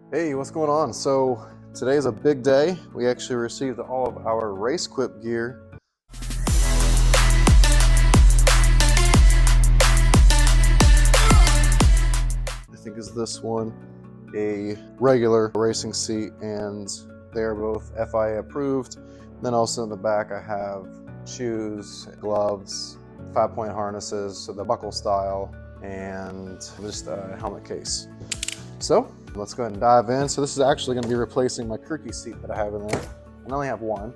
Hey, what's going on? So today's a big day. We actually received all of our RaceQuip gear. I think is this one, a regular racing seat, and they are both FIA approved. Then also in the back I have shoes, gloves, 5-point harnesses, so the buckle style, and just a helmet case. So let's go ahead and dive in. So this is actually going to be replacing my Kirky seat that I have in there. I only have one,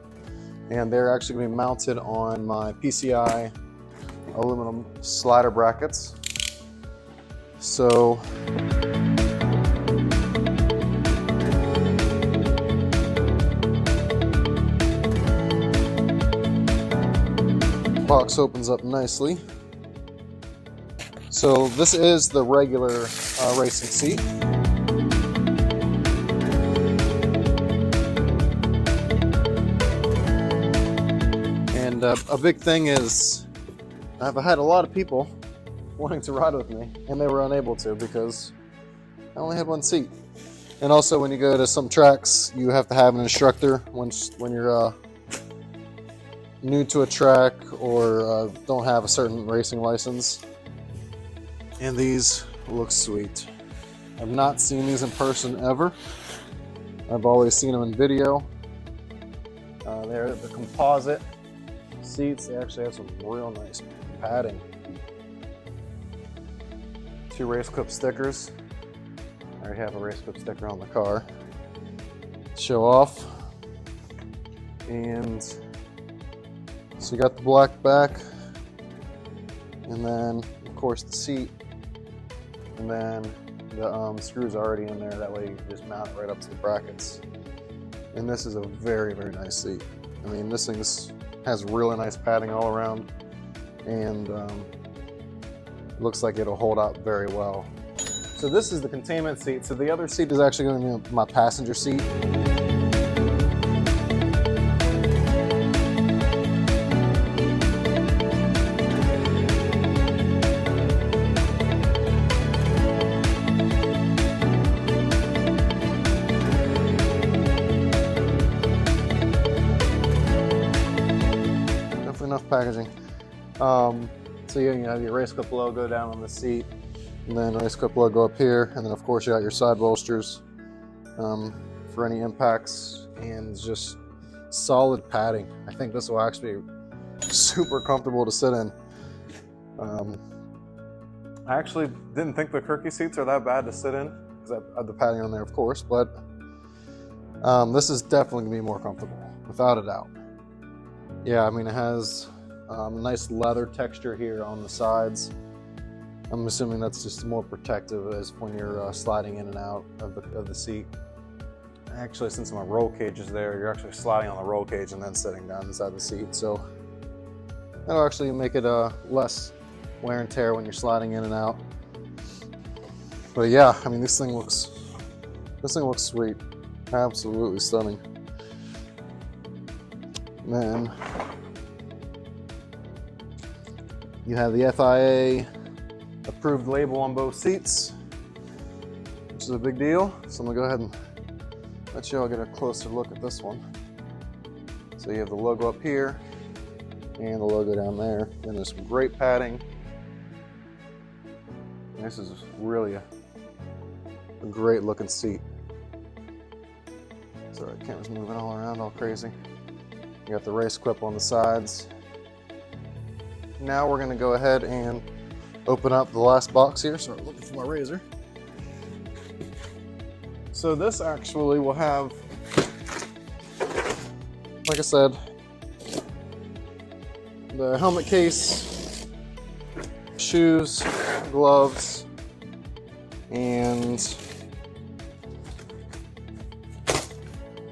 and they're actually going to be mounted on my PCI aluminum slider brackets. So box opens up nicely. So this is the regular racing seat. And a big thing is I've had a lot of people wanting to ride with me, and they were unable to because I only had one seat. And also when you go to some tracks, you have to have an instructor when you're new to a track or don't have a certain racing license. And these look sweet. I've not seen these in person ever. I've always seen them in video. They're the composite seats. They actually have some real nice padding. 2 RaceQuip stickers. I already have a RaceQuip sticker on the car. Show off. And so you got the black back, and then of course the seat, and then the screws are already in there. That way you can just mount it right up to the brackets. And this is a very, very nice seat. I mean, this thing has really nice padding all around, and looks like it'll hold out very well. So this is the containment seat. So the other seat is actually going to be my passenger seat. Enough packaging. So you have your RaceQuip logo down on the seat, and then RaceQuip logo up here, and then of course you got your side bolsters for any impacts, and just solid padding. I think this will actually be super comfortable to sit in. I actually didn't think the Kirky seats are that bad to sit in because I have the padding on there, of course, but this is definitely gonna be more comfortable, without a doubt. Yeah, I mean, it has a nice leather texture here on the sides. I'm assuming that's just more protective as when you're sliding in and out of the seat. Actually, since my roll cage is there, you're actually sliding on the roll cage and then sitting down inside the seat. So that'll actually make it less wear and tear when you're sliding in and out. But yeah, I mean, this thing looks sweet. Absolutely stunning. Then you have the FIA approved label on both seats, which is a big deal. So I'm gonna go ahead and let you all get a closer look at this one. So you have the logo up here and the logo down there. And there's some great padding. And this is really a great looking seat. Sorry, the camera's moving all around all crazy. You got the RaceQuip on the sides. Now we're gonna go ahead and open up the last box here. So I'm looking for my razor. So this actually will have, like I said, the helmet case, shoes, gloves, and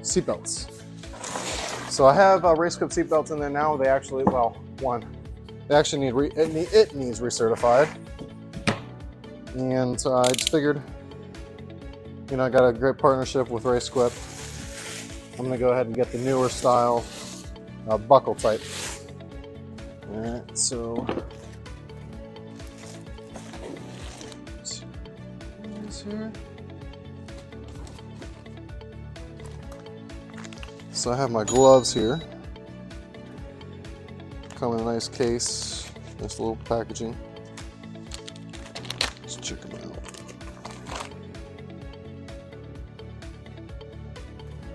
seatbelts. So I have RaceQuip seatbelts in there now. They actually, well, one. They actually it needs recertified. And so I just figured, you know, I got a great partnership with RaceQuip. I'm gonna go ahead and get the newer style buckle type. All right, so here. So I have my gloves here. Come in a nice case, nice little packaging. Let's check them out.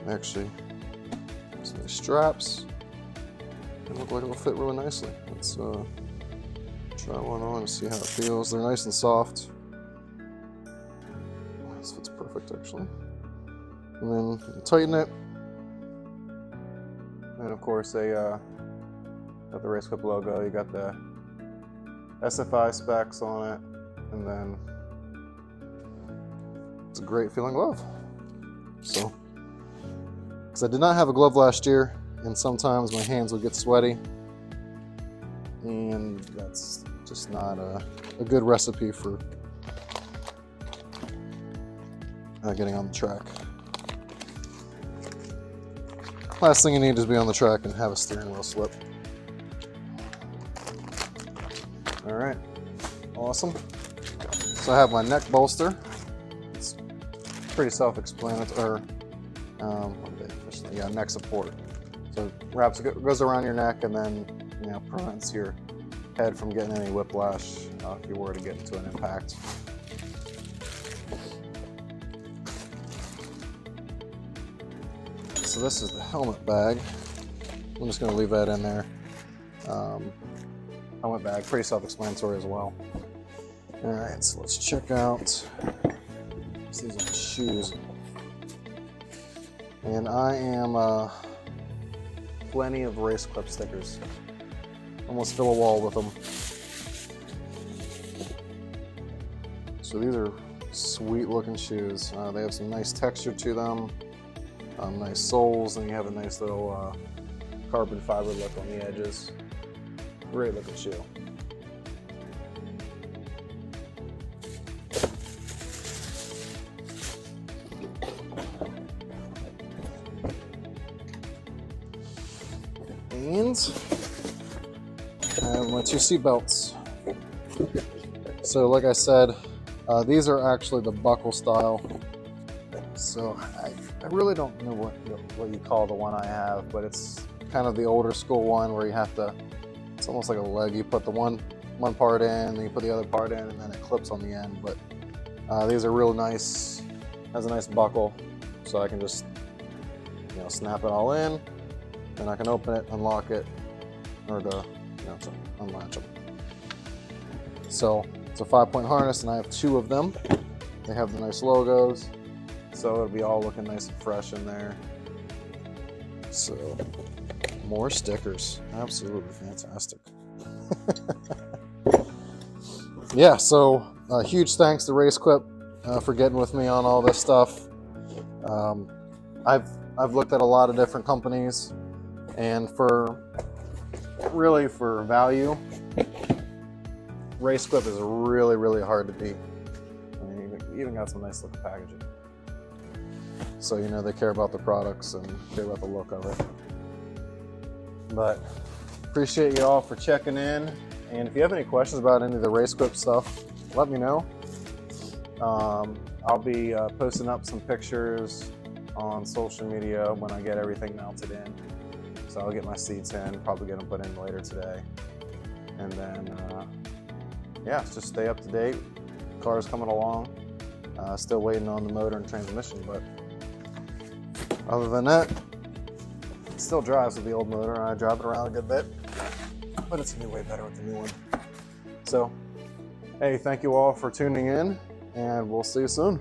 Actually, some nice straps. They look like it'll fit really nicely. Let's try one on and see how it feels. They're nice and soft. This fits perfect actually. And then tighten it. And of course they got the RaceQuip logo. You got the SFI specs on it, and then it's a great feeling glove. So, because I did not have a glove last year, and sometimes my hands would get sweaty, and that's just not a good recipe for getting on the track. Last thing you need is be on the track and have a steering wheel slip. All right, awesome. So I have my neck bolster. It's pretty self-explanatory. Yeah, neck support. So it goes around your neck and then prevents your head from getting any whiplash if you were to get into an impact. So this is the helmet bag. I'm just going to leave that in there. Helmet bag, pretty self-explanatory as well. All right, so let's check out these are the shoes. And I am plenty of RaceQuip stickers. Almost fill a wall with them. So these are sweet looking shoes. They have some nice texture to them. Nice soles, and you have a nice little carbon fiber look on the edges. Great looking shoe. And I have my 2 seat belts. So like I said, these are actually the buckle style. So I really don't know what you call the one I have, but it's kind of the older school one where you have to, it's almost like a leg. You put the one part in, then you put the other part in, and then it clips on the end. But these are real nice, has a nice buckle, so I can just snap it all in, and I can open it, unlock it, or to unlatch them. So it's a 5-point harness, and I have 2 of them. They have the nice logos. So it'll be all looking nice and fresh in there. So more stickers, absolutely fantastic. Yeah, so huge thanks to RaceQuip for getting with me on all this stuff. I've looked at a lot of different companies, and for value, RaceQuip is really hard to beat. I mean, you even got some nice looking packaging. So they care about the products and care about the look of it. But appreciate you all for checking in. And if you have any questions about any of the RaceQuip stuff, let me know. I'll be posting up some pictures on social media when I get everything melted in. So I'll get my seats in, probably get them put in later today. And then, just stay up to date. Car's coming along. Still waiting on the motor and transmission, but other than that, it still drives with the old motor. I drive it around a good bit, but it's gonna be way better with the new one. So, hey, thank you all for tuning in, and we'll see you soon.